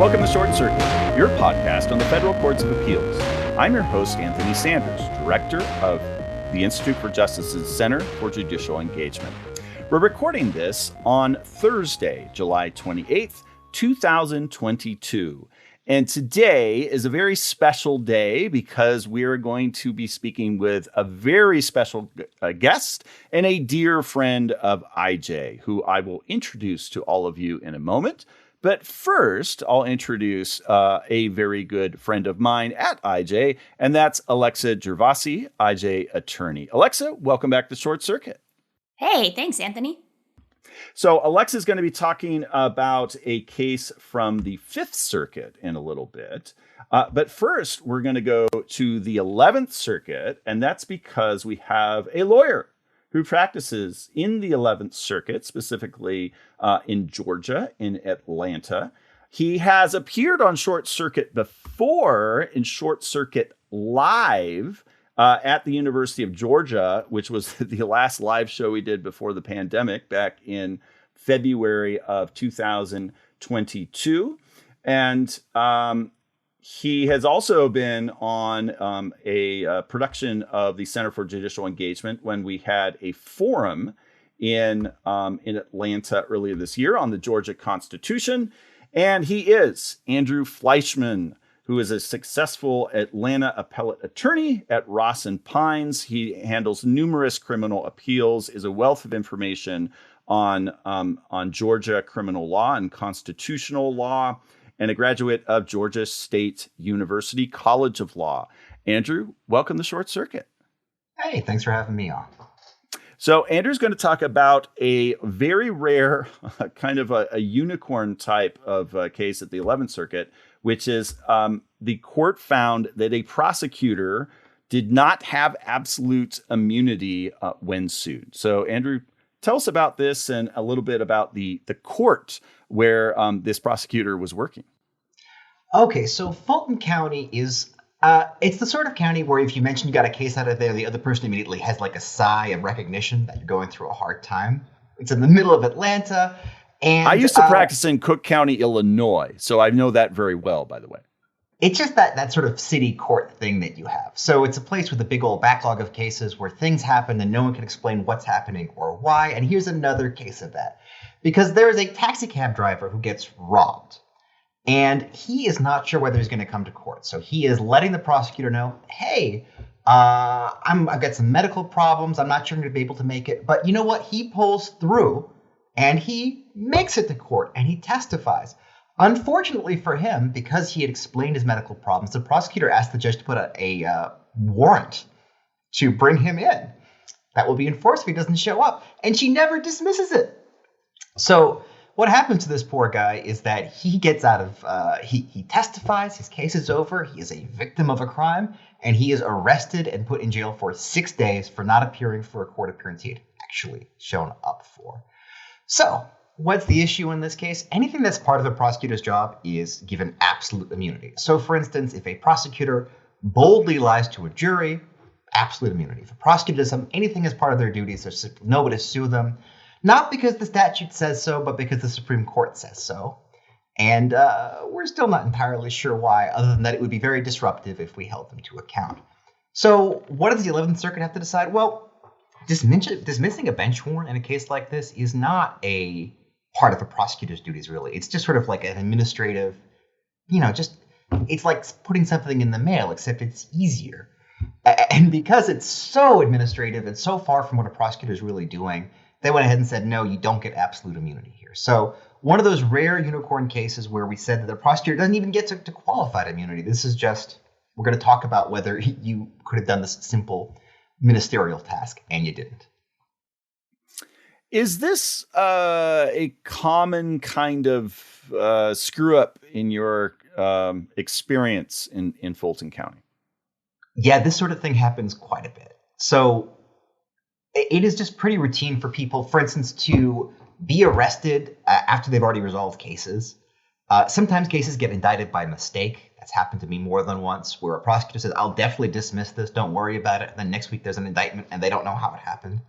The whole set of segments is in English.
Welcome to Short Circuit, your podcast on the Federal Courts of Appeals. I'm your host, Anthony Sanders, Director of the Institute for Justice's Center for Judicial Engagement. We're recording this on Thursday, July 28th, 2022. And today is a very special day because we are going to be speaking with a very special guest and a dear friend of IJ, who I will introduce to all of you in a moment. But first, I'll introduce a very good friend of mine at IJ, and that's Alexa Gervasi, IJ attorney. Alexa, welcome back to Short Circuit. Hey, thanks, Anthony. So Alexa is going to be talking about a case from the Fifth Circuit in a little bit. But first, we're going to go to the 11th Circuit, and that's because we have a lawyer who practices in the 11th Circuit, specifically in Georgia, in Atlanta. He has appeared on Short Circuit before in Short Circuit Live at the University of Georgia, which was the last live show we did before the pandemic back in February of 2022. And he has also been on a production of the Center for Judicial Engagement when we had a forum in Atlanta earlier this year on the Georgia Constitution. And he is Andrew Fleischman, who is a successful Atlanta appellate attorney at Ross and Pines. He handles numerous criminal appeals, is a wealth of information on Georgia criminal law and constitutional law, and a graduate of Georgia State University College of Law. Andrew, welcome to Short Circuit. Hey, thanks for having me on. So Andrew's going to talk about a very rare, kind of a unicorn type of case at the 11th Circuit, which is the court found that a prosecutor did not have absolute immunity when sued. So Andrew, tell us about this and a little bit about the court where this prosecutor was working. Okay, so Fulton County is, it's the sort of county where if you mention you got a case out of there, the other person immediately has like a sigh of recognition that you're going through a hard time. It's in the middle of Atlanta. And I used to practice in Cook County, Illinois, so I know that very well, by the way. It's just that sort of city court thing that you have. So it's a place with a big old backlog of cases where things happen and no one can explain what's happening or why. And here's another case of that. Because there is a taxi cab driver who gets robbed. And he is not sure whether he's going to come to court. So he is letting the prosecutor know, hey, I've got some medical problems. I'm not sure I'm going to be able to make it. But you know what? He pulls through. And he makes it to court and he testifies. Unfortunately for him, because he had explained his medical problems, the prosecutor asked the judge to put a warrant to bring him in. That will be enforced if he doesn't show up. And she never dismisses it. So what happens to this poor guy is that he gets out of, he testifies, his case is over, he is a victim of a crime, and he is arrested and put in jail for 6 days for not appearing for a court appearance he had actually shown up for. So, what's the issue in this case? Anything that's part of the prosecutor's job is given absolute immunity. So, for instance, if a prosecutor boldly lies to a jury, absolute immunity. If a prosecutor does anything as part of their duties, there's no way to sue them. Not because the statute says so, but because the Supreme Court says so. And we're still not entirely sure why, other than that it would be very disruptive if we held them to account. So, what does the 11th Circuit have to decide? Well, dismissing a bench warrant in a case like this is not a part of a prosecutor's duties, really. It's just sort of like an administrative, it's like putting something in the mail, except it's easier. And because it's so administrative and so far from what a prosecutor is really doing, they went ahead and said, no, you don't get absolute immunity here. So one of those rare unicorn cases where we said that the prosecutor doesn't even get to qualified immunity. This is just, we're going to talk about whether you could have done this simple ministerial task, and you didn't. Is this a common kind of screw up in your experience in Fulton County? Yeah, this sort of thing happens quite a bit. So it is just pretty routine for people, for instance, to be arrested after they've already resolved cases. Sometimes cases get indicted by mistake. That's happened to me more than once, where a prosecutor says, I'll definitely dismiss this, don't worry about it. And then next week there's an indictment and they don't know how it happened.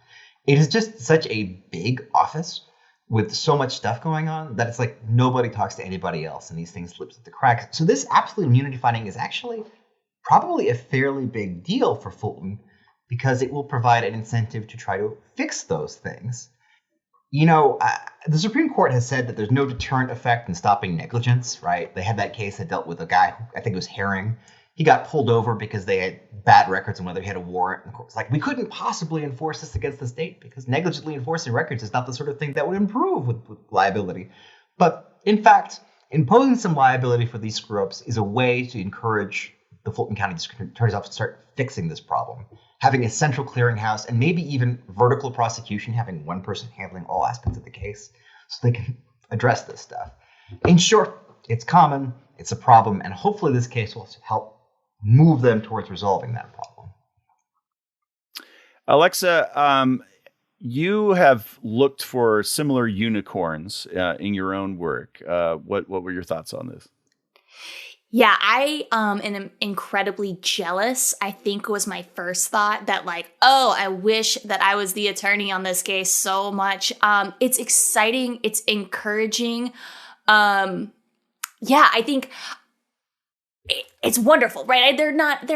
It is just such a big office with so much stuff going on that it's like nobody talks to anybody else and these things slip through the cracks. So this absolute immunity finding is actually probably a fairly big deal for Fulton because it will provide an incentive to try to fix those things. The Supreme Court has said that there's no deterrent effect in stopping negligence, right? They had that case that dealt with a guy who, I think it was Herring. He got pulled over because they had bad records on whether he had a warrant. And the court was like, we couldn't possibly enforce this against the state because negligently enforcing records is not the sort of thing that would improve with liability. But in fact, imposing some liability for these screw-ups is a way to encourage the Fulton County District Attorney's Office to start fixing this problem. Having a central clearinghouse and maybe even vertical prosecution, having one person handling all aspects of the case so they can address this stuff. In short, it's common, it's a problem, and hopefully this case will help move them towards resolving that problem. Alexa, you have looked for similar unicorns in your own work. What were your thoughts on this? Yeah, I am incredibly jealous, I think was my first thought, that like, oh, I wish that I was the attorney on this case so much. It's exciting. It's encouraging. I think it's wonderful, right? There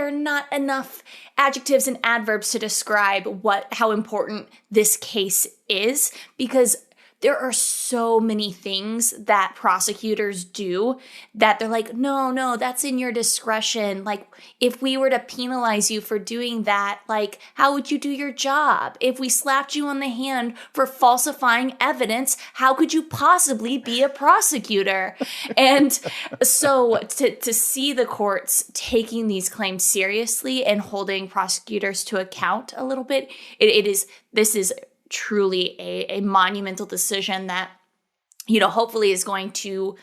are not enough adjectives and adverbs to describe how important this case is, because there are so many things that prosecutors do that they're like, no, that's in your discretion. Like, if we were to penalize you for doing that, like, how would you do your job? If we slapped you on the hand for falsifying evidence, how could you possibly be a prosecutor? And so to see the courts taking these claims seriously and holding prosecutors to account a little bit, this is truly a monumental decision that, hopefully is going to,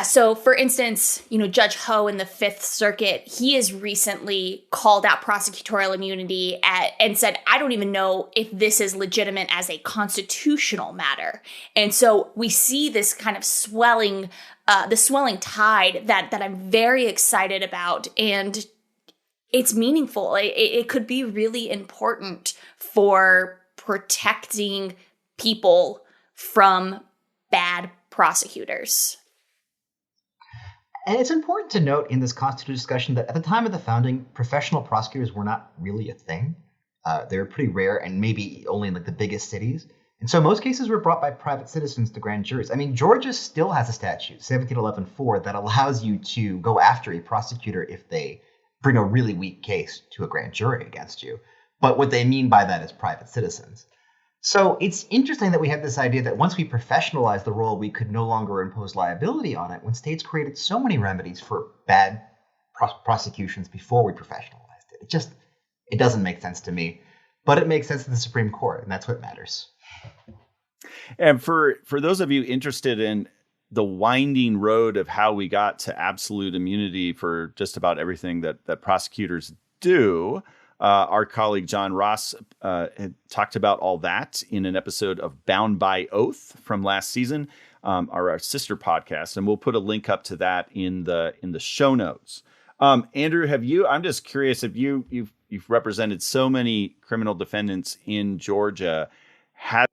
so for instance, Judge Ho in the Fifth Circuit, he has recently called out prosecutorial immunity and said, I don't even know if this is legitimate as a constitutional matter. And so we see this kind of swelling tide that I'm very excited about, and it's meaningful. It could be really important for protecting people from bad prosecutors. And it's important to note in this constitutional discussion that at the time of the founding, professional prosecutors were not really a thing. They were pretty rare and maybe only in like the biggest cities. And so most cases were brought by private citizens to grand juries. I mean, Georgia still has a statute, 1711-4, that allows you to go after a prosecutor if they bring a really weak case to a grand jury against you. But what they mean by that is private citizens. So it's interesting that we have this idea that once we professionalize the role, we could no longer impose liability on it, when states created so many remedies for bad prosecutions before we professionalized it. It doesn't make sense to me, but it makes sense to the Supreme Court, and that's what matters. And for those of you interested in the winding road of how we got to absolute immunity for just about everything that prosecutors do, our colleague John Ross had talked about all that in an episode of Bound by Oath from last season, our sister podcast, and we'll put a link up to that in the show notes. Andrew, I'm just curious, if you've represented so many criminal defendants in Georgia, have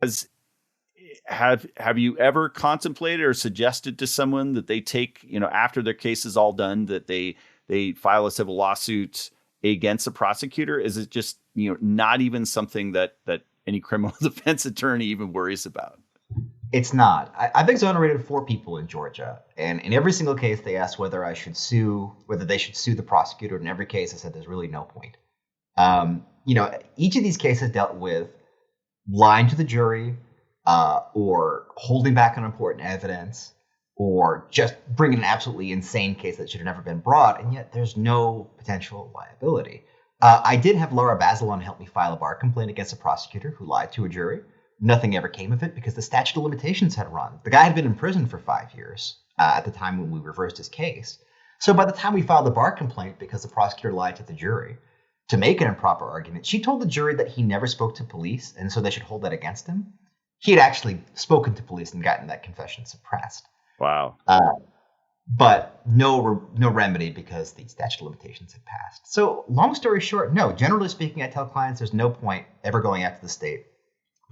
you ever contemplated or suggested to someone that they take, after their case is all done, that they file a civil lawsuit against a prosecutor? Is it just, not even something that any criminal defense attorney even worries about? It's not. I've exonerated 4 people in Georgia, and in every single case they asked whether they should sue the prosecutor. In every case I said there's really no point. Each of these cases dealt with lying to the jury, or holding back on important evidence, or just bringing an absolutely insane case that should have never been brought, and yet there's no potential liability. I did have Laura Bazelon help me file a bar complaint against a prosecutor who lied to a jury. Nothing ever came of it because the statute of limitations had run. The guy had been in prison for 5 years at the time when we reversed his case. So by the time we filed the bar complaint, because the prosecutor lied to the jury to make an improper argument, she told the jury that he never spoke to police, and so they should hold that against him. He had actually spoken to police and gotten that confession suppressed. Wow. But no remedy because the statute of limitations had passed. So long story short, no. Generally speaking, I tell clients there's no point ever going after the state.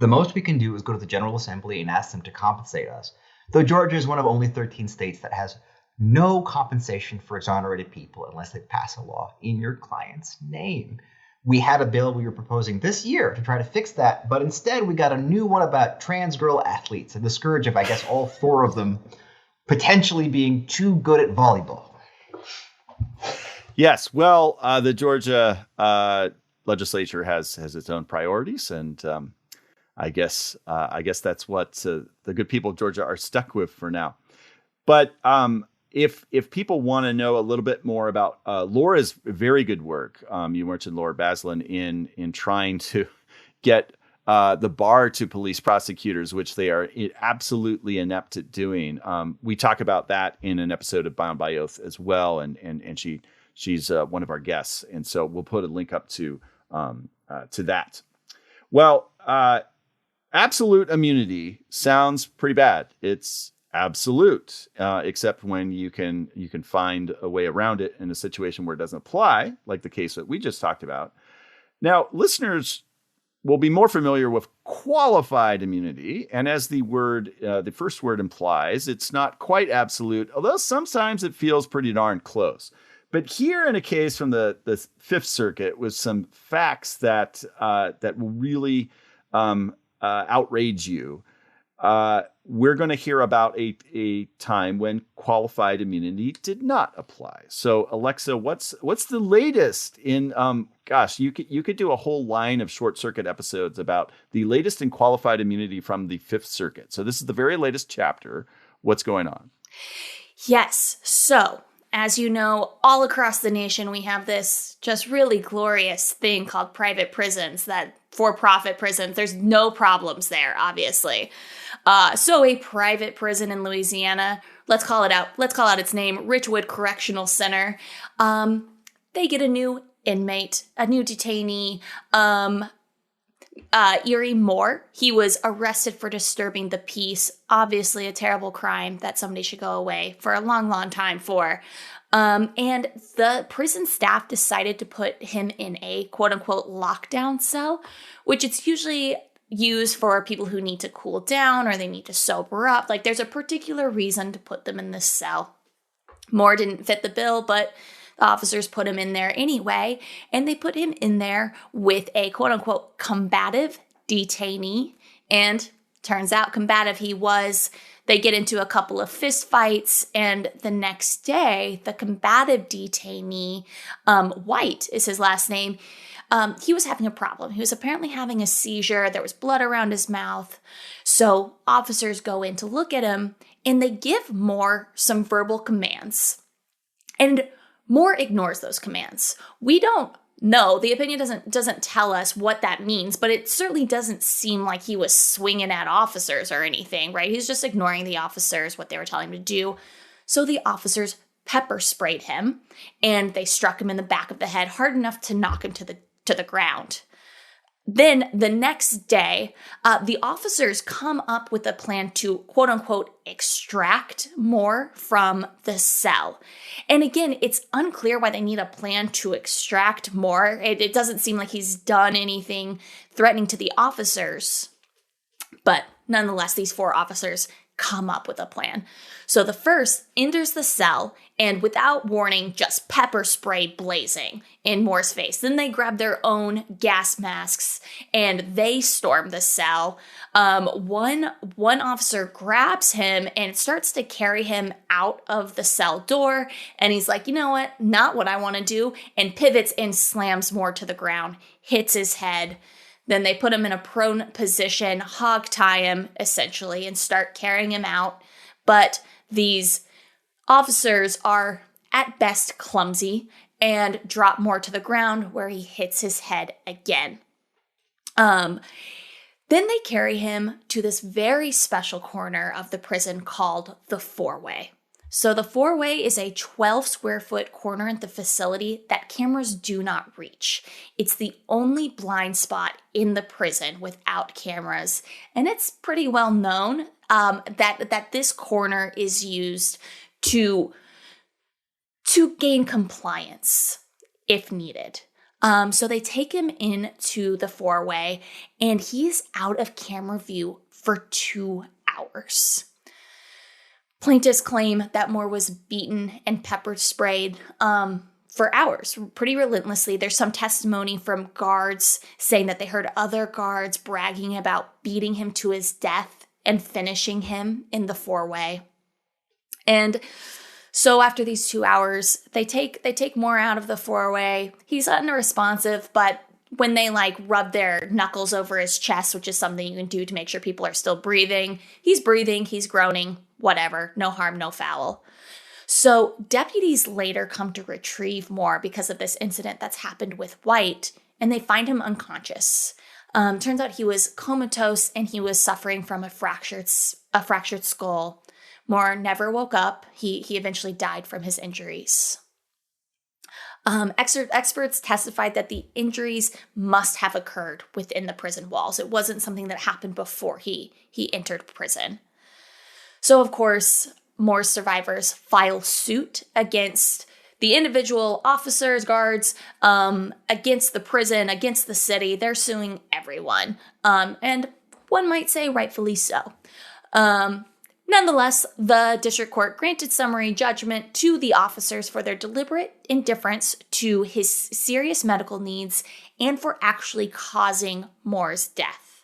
The most we can do is go to the General Assembly and ask them to compensate us, though Georgia is one of only 13 states that has no compensation for exonerated people unless they pass a law in your client's name. We had a bill we were proposing this year to try to fix that, but instead we got a new one about trans girl athletes and the scourge of, I guess, all 4 of them potentially being too good at volleyball. Yes, well, the Georgia legislature has its own priorities, and I guess that's what the good people of Georgia are stuck with for now. But if people want to know a little bit more about Laura's very good work, you mentioned Laura Baslin in trying to get the bar to police prosecutors, which they are absolutely inept at doing. We talk about that in an episode of Bound by Oath as well, and she's one of our guests, and so we'll put a link up to that. Well, absolute immunity sounds pretty bad. It's absolute, except when you can find a way around it in a situation where it doesn't apply, like the case that we just talked about. Now, listeners will be more familiar with qualified immunity, and as the first word implies, it's not quite absolute, although sometimes it feels pretty darn close. But here in a case from the Fifth Circuit with some facts that will really outrage you, we're going to hear about a time when qualified immunity did not apply. So, Alexa, what's the latest in? You could do a whole line of Short Circuit episodes about the latest in qualified immunity from the Fifth Circuit. So, this is the very latest chapter. What's going on? Yes. So, as you know, all across the nation, we have this just really glorious thing called private prisons, that for-profit prisons. There's no problems there, obviously. So a private prison in Louisiana, let's call it out its name, Richwood Correctional Center. They get a new inmate, a new detainee, Erie Moore. He was arrested for disturbing the peace. Obviously a terrible crime that somebody should go away for a long, long time for. And the prison staff decided to put him in a quote-unquote lockdown cell, which it's usually used for people who need to cool down or they need to sober up. Like, there's a particular reason to put them in this cell. Moore didn't fit the bill, but the officers put him in there anyway, and they put him in there with a quote-unquote combative detainee, and turns out combative he was. They get into a couple of fist fights, and the next day, the combative detainee, White is his last name, he was having a problem. He was apparently having a seizure. There was blood around his mouth. So officers go in to look at him, and they give Moore some verbal commands. And Moore ignores those commands. We don't know. The opinion doesn't tell us what that means, but it certainly doesn't seem like he was swinging at officers or anything, right? He's just ignoring the officers, what they were telling him to do. So the officers pepper sprayed him, and they struck him in the back of the head hard enough to knock him to the ground. Then the next day, the officers come up with a plan to, quote unquote, extract Moore from the cell. And again, it's unclear why they need a plan to extract Moore. It doesn't seem like he's done anything threatening to the officers. But nonetheless, these 4 officers come up with a plan. So the first enters the cell and without warning just pepper spray blazing in Moore's face. Then they grab their own gas masks and they storm the cell. One officer grabs him and starts to carry him out of the cell door, and he's like, you know what, not what I want to do, and pivots and slams Moore to the ground, hits his head. Then they put him in a prone position, hog tie him, essentially, and start carrying him out. But these officers are, at best, clumsy and drop Moore to the ground where he hits his head again. Then they carry him to this very special corner of the prison called the 4-way. So the 4-way is a 12-square-foot corner in the facility that cameras do not reach. It's the only blind spot in the prison without cameras, and it's pretty well known that this corner is used to gain compliance if needed. So they take him into the four-way, and he's out of camera view for 2 hours. Plaintiffs claim that Moore was beaten and pepper sprayed for hours, pretty relentlessly. There's some testimony from guards saying that they heard other guards bragging about beating him to his death and finishing him in the four-way. And so after these 2 hours, they take Moore out of the four-way. He's unresponsive, but when they rub their knuckles over his chest, which is something you can do to make sure people are still breathing, he's groaning, whatever, no harm, no foul. So deputies later come to retrieve Moore because of this incident that's happened with White, and they find him unconscious. Turns out he was comatose and he was suffering from a fractured skull. Moore never woke up. He eventually died from his injuries. Experts testified that the injuries must have occurred within the prison walls. It wasn't something that happened before he entered prison. So, of course, Moore's survivors file suit against the individual officers, guards, against the prison, against the city. They're suing everyone. And one might say rightfully so. Nonetheless, the district court granted summary judgment to the officers for their deliberate indifference to his serious medical needs and for actually causing Moore's death.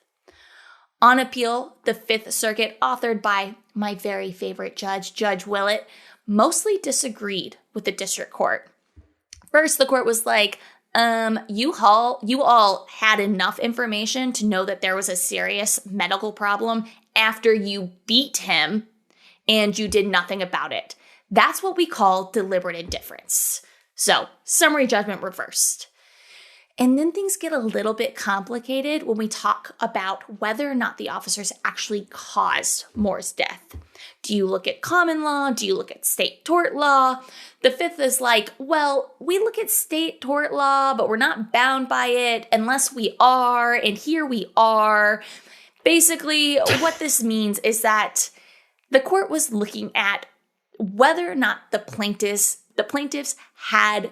On appeal, the Fifth Circuit, authored by my very favorite judge, Judge Willett, mostly disagreed with the district court. First, the court was like, you all had enough information to know that there was a serious medical problem after you beat him and you did nothing about it. That's what we call deliberate indifference. So, summary judgment reversed. And then things get a little bit complicated when we talk about whether or not the officers actually caused Moore's death. Do you look at common law? Do you look at state tort law? The Fifth is like, well, we look at state tort law, but we're not bound by it unless we are, and here we are. Basically, what this means is that the court was looking at whether or not the plaintiffs had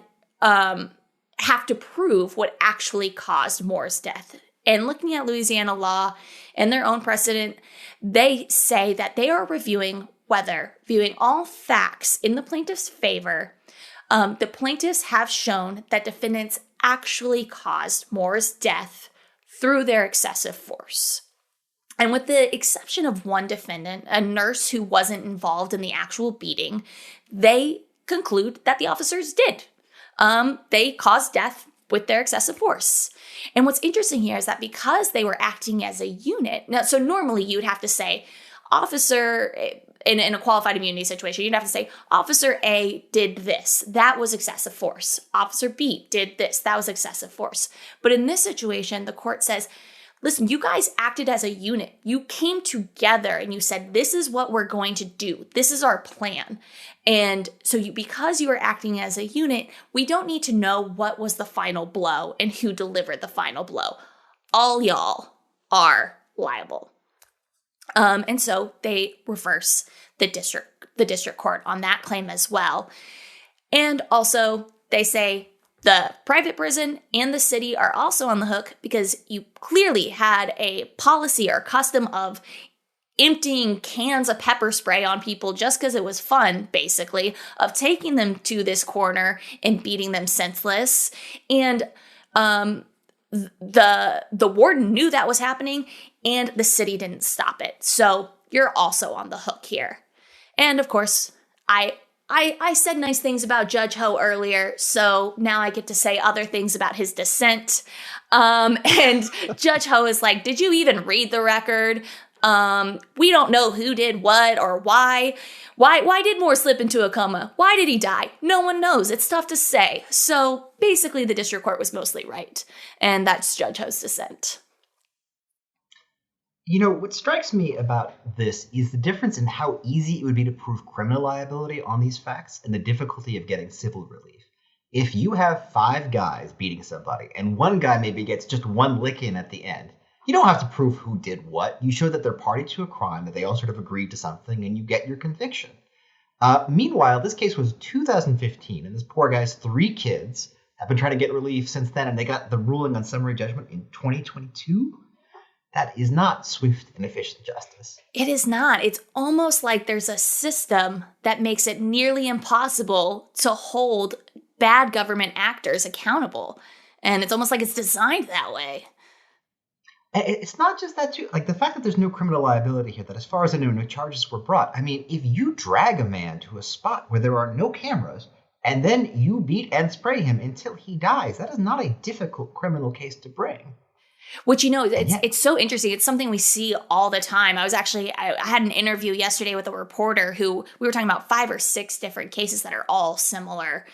have to prove what actually caused Moore's death. And looking at Louisiana law and their own precedent, they say that they are reviewing all facts in the plaintiff's favor. The plaintiffs have shown that defendants actually caused Moore's death through their excessive force. And with the exception of one defendant, a nurse who wasn't involved in the actual beating, they conclude that the officers did. They caused death with their excessive force. And what's interesting here is that because they were acting as a unit, now, so normally you would have to say, officer, in a qualified immunity situation, you'd have to say, Officer A did this. That was excessive force. Officer B did this. That was excessive force. But in this situation, the court says, listen, you guys acted as a unit. You came together and you said, this is what we're going to do. This is our plan. And so because you are acting as a unit, we don't need to know what was the final blow and who delivered the final blow. All y'all are liable. And so they reverse the district court on that claim as well. And also they say, the private prison and the city are also on the hook because you clearly had a policy or custom of emptying cans of pepper spray on people just because it was fun, basically, of taking them to this corner and beating them senseless. And the warden knew that was happening, and the city didn't stop it. So you're also on the hook here. And of course, I said nice things about Judge Ho earlier, so now I get to say other things about his dissent. And Judge Ho is like, did you even read the record? We don't know who did what or why. Why did Moore slip into a coma? Why did he die? No one knows. It's tough to say. So basically, the district court was mostly right. And that's Judge Ho's dissent. You know, what strikes me about this is the difference in how easy it would be to prove criminal liability on these facts and the difficulty of getting civil relief. If you have 5 guys beating somebody and one guy maybe gets just one lick in at the end, you don't have to prove who did what. You show that they're party to a crime, that they all sort of agreed to something, and you get your conviction. Meanwhile, this case was 2015, and this poor guy's 3 kids, have been trying to get relief since then, and they got the ruling on summary judgment in 2022. That is not swift and efficient justice. It is not. It's almost like there's a system that makes it nearly impossible to hold bad government actors accountable. And it's almost like it's designed that way. It's not just that, too. Like, the fact that there's no criminal liability here, that as far as I know, no charges were brought. I mean, if you drag a man to a spot where there are no cameras, and then you beat and spray him until he dies, that is not a difficult criminal case to bring. Which, it's so interesting. It's something we see all the time. I had an interview yesterday with a reporter who we were talking about 5 or 6 different cases that are all similar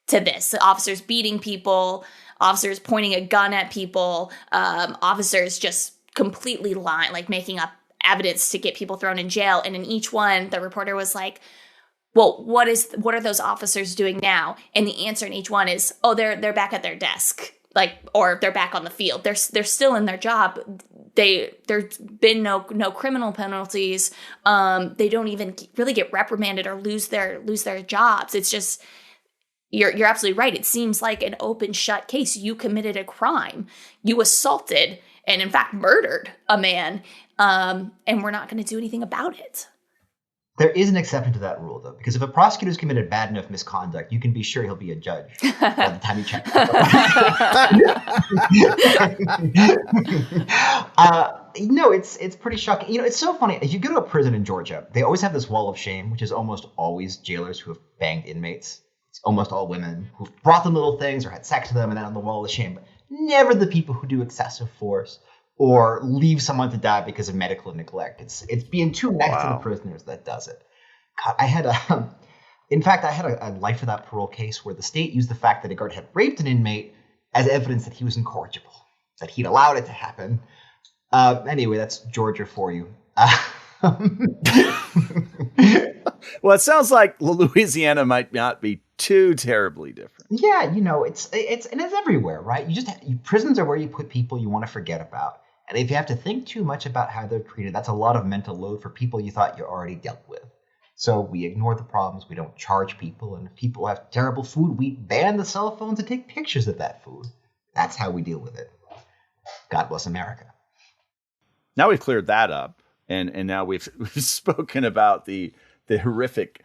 to this. Officers beating people, officers pointing a gun at people, officers just completely lying, like making up evidence to get people thrown in jail. And in each one, the reporter was like, well, what are those officers doing now? And the answer in each one is, oh, they're back at their desk. Or they're back on the field. They're still in their job. There's been no criminal penalties. They don't even really get reprimanded or lose their jobs. It's just you're absolutely right. It seems like an open shut case. You committed a crime. You assaulted and in fact murdered a man, and we're not going to do anything about it. There is an exception to that rule, though, because if a prosecutor's committed bad enough misconduct, you can be sure he'll be a judge by the time you check. It's pretty shocking. It's so funny. If you go to a prison in Georgia, they always have this wall of shame, which is almost always jailers who have banged inmates. It's almost all women who've brought them little things or had sex with them, and then on the wall of shame. But never the people who do excessive force or leave someone to die because of medical neglect. It's being too next to the prisoners that does it. God, I had a life without parole case where the state used the fact that a guard had raped an inmate as evidence that he was incorrigible, that he'd allowed it to happen. Anyway, that's Georgia for you. Well, it sounds like Louisiana might not be too terribly different. Yeah, it's everywhere, right? Prisons are where you put people you want to forget about. And if you have to think too much about how they're treated, that's a lot of mental load for people you thought you already dealt with. So we ignore the problems. We don't charge people. And if people have terrible food, we ban the cell phones and take pictures of that food. That's how we deal with it. God bless America. Now we've cleared that up. And now we've spoken about the horrific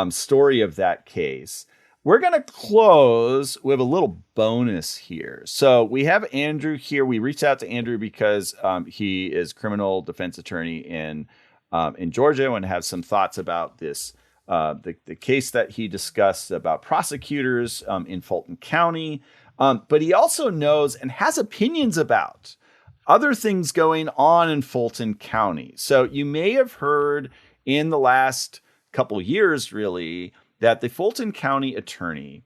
story of that case. We're going to close with a little bonus here. So we have Andrew here. We reached out to Andrew because he is criminal defense attorney in Georgia and has some thoughts about this, the case that he discussed about prosecutors in Fulton County. But he also knows and has opinions about other things going on in Fulton County. So you may have heard in the last couple years, really, that the Fulton County attorney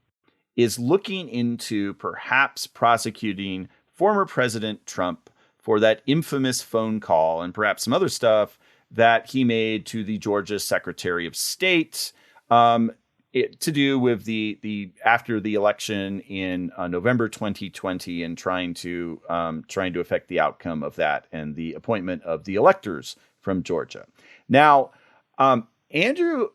is looking into perhaps prosecuting former President Trump for that infamous phone call and perhaps some other stuff that he made to the Georgia Secretary of State to do with the after the election in November 2020 and trying to affect the outcome of that and the appointment of the electors from Georgia. Now, Andrew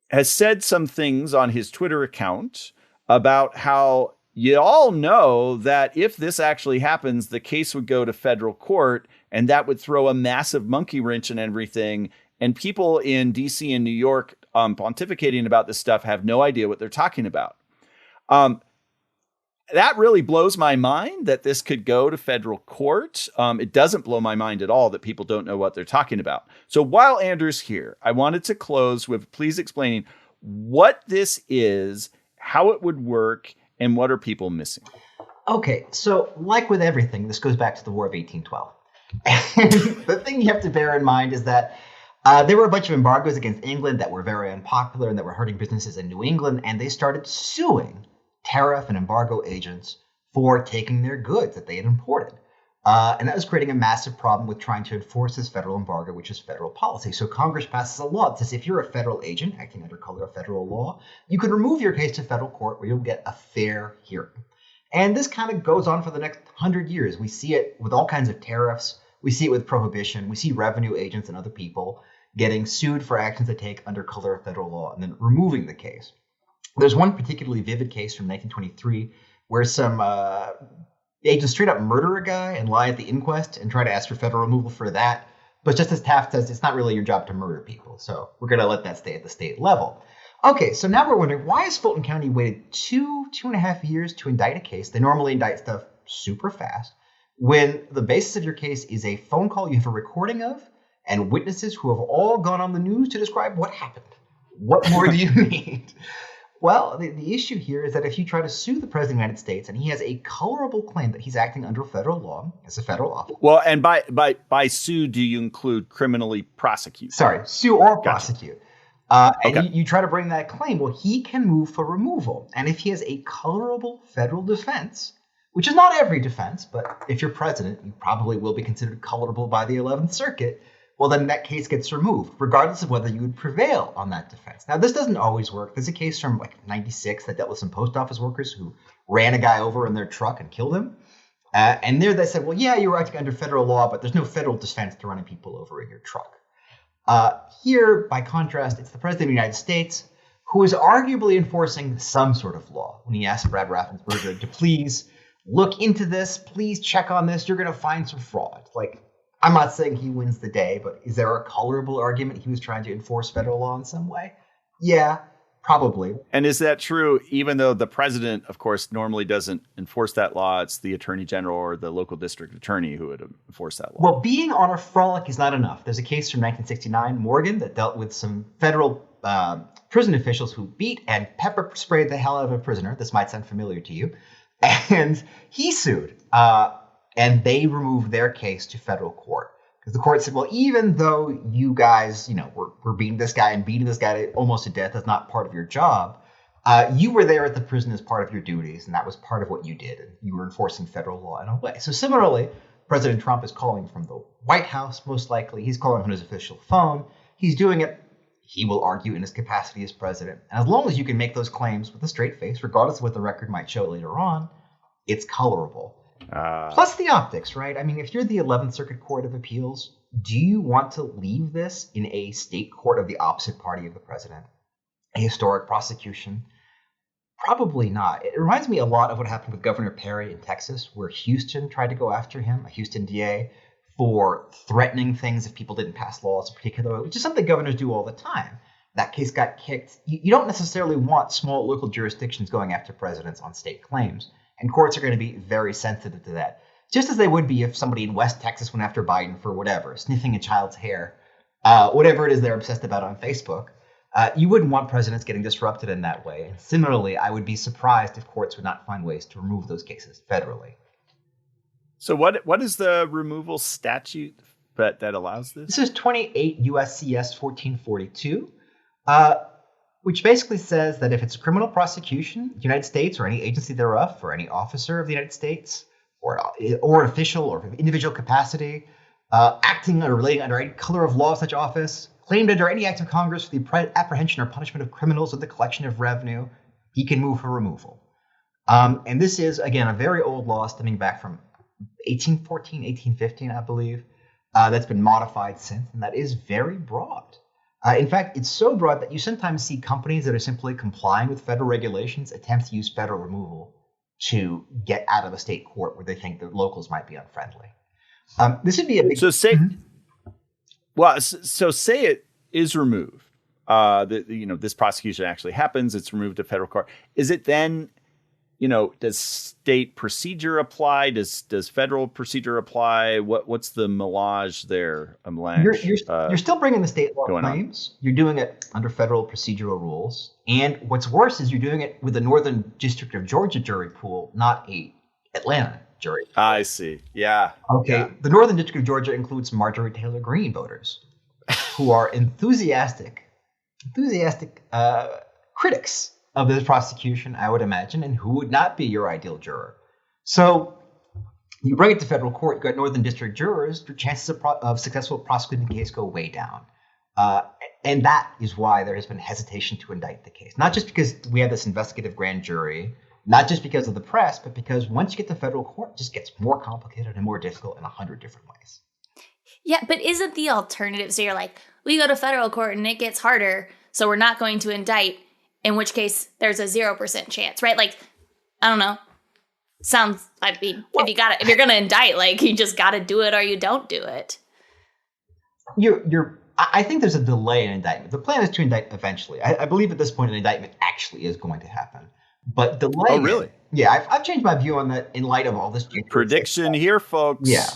has said some things on his Twitter account about how you all know that if this actually happens, the case would go to federal court and that would throw a massive monkey wrench in everything. And people in DC and New York pontificating about this stuff have no idea what they're talking about. That really blows my mind that this could go to federal court. It doesn't blow my mind at all that people don't know what they're talking about. So while Andrew's here, I wanted to close with please explaining what this is, how it would work, and what are people missing. Okay, so like with everything, this goes back to the War of 1812. And the thing you have to bear in mind is that there were a bunch of embargoes against England that were very unpopular and that were hurting businesses in New England, and they started suing tariff and embargo agents for taking their goods that they had imported. And that was creating a massive problem with trying to enforce this federal embargo, which is federal policy. So Congress passes a law that says if you're a federal agent acting under color of federal law, you can remove your case to federal court where you'll get a fair hearing. And this kind of goes on for the next 100 years. We see it with all kinds of tariffs. We see it with prohibition. We see revenue agents and other people getting sued for actions they take under color of federal law and then removing the case. There's one particularly vivid case from 1923 where some agents straight up murder a guy and lie at the inquest and try to ask for federal removal for that. But Justice Taft says it's not really your job to murder people, so we're going to let that stay at the state level. Okay, so now we're wondering, why has Fulton County waited 2.5 years to indict a case? They normally indict stuff super fast. When the basis of your case is a phone call you have a recording of and witnesses who have all gone on the news to describe what happened. What more do you need? Well, the issue here is that if you try to sue the President of the United States and he has a colorable claim that he's acting under federal law as a federal officer. Well, and by sue, do you include criminally prosecute? Sorry, sue or prosecute. And Okay. you try to bring that claim, well, he can move for removal. And if he has a colorable federal defense, which is not every defense, but if you're president, you probably will be considered colorable by the 11th Circuit, well, then that case gets removed, regardless of whether you would prevail on that defense. Now, this doesn't always work. There's a case from like 96 that dealt with some post office workers who ran a guy over in their truck and killed him. And there they said, well, yeah, you're acting under federal law, but there's no federal defense to running people over in your truck. Here, by contrast, it's the President of the United States who is arguably enforcing some sort of law when he asked Brad Raffensperger to please look into this, please check on this, you're going to find some fraud. Like, I'm not saying he wins the day, but is there a colorable argument he was trying to enforce federal law in some way? Yeah, probably. And is that true, even though the president, of course, normally doesn't enforce that law? It's the attorney general or the local district attorney who would enforce that law. Well, being on a frolic is not enough. There's a case from 1969, Morgan, that dealt with some federal prison officials who beat and pepper sprayed the hell out of a prisoner. This might sound familiar to you. And he sued. And they removed their case to federal court. Because the court said, well, even though you guys, were beating this guy and beating this guy almost to death, that's not part of your job. You were there at the prison as part of your duties, and that was part of what you did. And you were enforcing federal law in a way. So similarly, President Trump is calling from the White House, most likely. He's calling on his official phone. He's doing it, he will argue, in his capacity as president. And as long as you can make those claims with a straight face, regardless of what the record might show later on, it's colorable. Plus the optics, right? I mean, if you're the 11th Circuit Court of Appeals, do you want to leave this in a state court of the opposite party of the president? A historic prosecution? Probably not. It reminds me a lot of what happened with Governor Perry in Texas, where Houston tried to go after him, a Houston DA, for threatening things if people didn't pass laws in particular, which is something governors do all the time. That case got kicked. You don't necessarily want small local jurisdictions going after presidents on state claims. And courts are going to be very sensitive to that, just as they would be if somebody in West Texas went after Biden for whatever, sniffing a child's hair, whatever it is they're obsessed about on Facebook. You wouldn't want presidents getting disrupted in that way. And similarly, I would be surprised if courts would not find ways to remove those cases federally. So what is the removal statute that allows this? This is 28 USCS 1442. Which basically says that if it's a criminal prosecution, the United States or any agency thereof, or any officer of the United States, or an official or individual capacity, acting or relating under any color of law of such office, claimed under any act of Congress for the apprehension or punishment of criminals or the collection of revenue, he can move for removal. And this is, again, a very old law stemming back from 1814, 1815, I believe, that's been modified since, and that is very broad. In fact, it's so broad that you sometimes see companies that are simply complying with federal regulations attempt to use federal removal to get out of a state court where they think the locals might be unfriendly. This would be a big... So say it is removed. This prosecution actually happens. It's removed to federal court. Is it then, does state procedure apply? Does federal procedure apply? What's the melange there? You're still bringing the state law claims. You're doing it under federal procedural rules. And what's worse is you're doing it with the Northern District of Georgia jury pool, not a Atlanta jury pool. I see. Yeah. Okay. Yeah. The Northern District of Georgia includes Marjorie Taylor Greene voters who are enthusiastic critics of this prosecution, I would imagine, and who would not be your ideal juror. So you bring it to federal court, you've got Northern District jurors, your chances of successful prosecuting the case go way down. And that is why there has been hesitation to indict the case. Not just because we have this investigative grand jury, not just because of the press, but because once you get to federal court, it just gets more complicated and more difficult in 100 different ways. Yeah, but isn't the alternative, so you're like, we go to federal court and it gets harder, so we're not going to indict, in which case there's a 0% chance, right? Like, I don't know, Sounds, I mean, if you're going to indict, like, you just got to do it or you don't do it. I think there's a delay in indictment. The plan is to indict eventually. I believe at this point an indictment actually is going to happen. But delay. Oh, really? Yeah, I've changed my view on that in light of all this. Prediction here, folks. Yeah.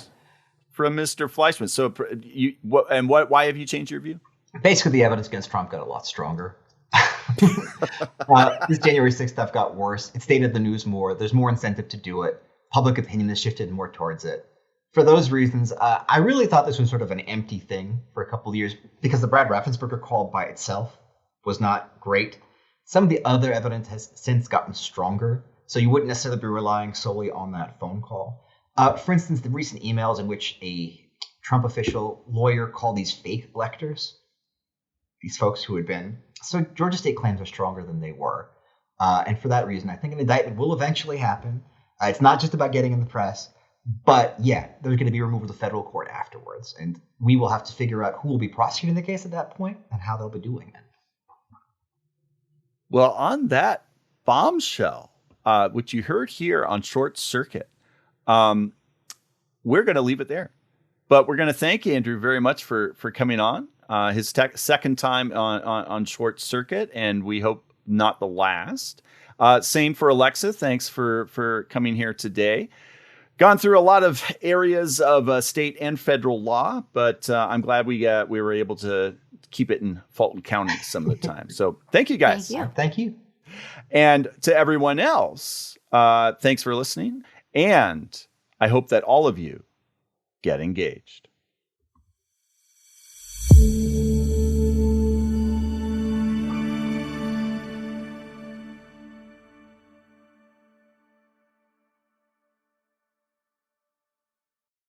From Mr. Fleischman. So why have you changed your view? Basically, the evidence against Trump got a lot stronger. This January 6th stuff got worse. It stayed at the news more. There's more incentive to do it. Public opinion has shifted more towards it. For those reasons, I really thought this was sort of an empty thing for a couple of years because the Brad Raffensperger call by itself was not great. Some of the other evidence has since gotten stronger, so you wouldn't necessarily be relying solely on that phone call. For instance, the recent emails in which a Trump official lawyer called these fake electors, these folks who had been. So Georgia state claims are stronger than they were. And for that reason, I think an indictment will eventually happen. It's not just about getting in the press. But yeah, there's going to be removal to federal court afterwards. And we will have to figure out who will be prosecuting the case at that point and how they'll be doing it. Well, on that bombshell, which you heard here on Short Circuit, we're going to leave it there. But we're going to thank Andrew very much for coming on. His second time on Short Circuit, and we hope not the last. Same for Alexa. Thanks for coming here today. Gone through a lot of areas of state and federal law, but I'm glad we were able to keep it in Fulton County some of the time. So thank you, guys. Thank you. And to everyone else, thanks for listening. And I hope that all of you get engaged.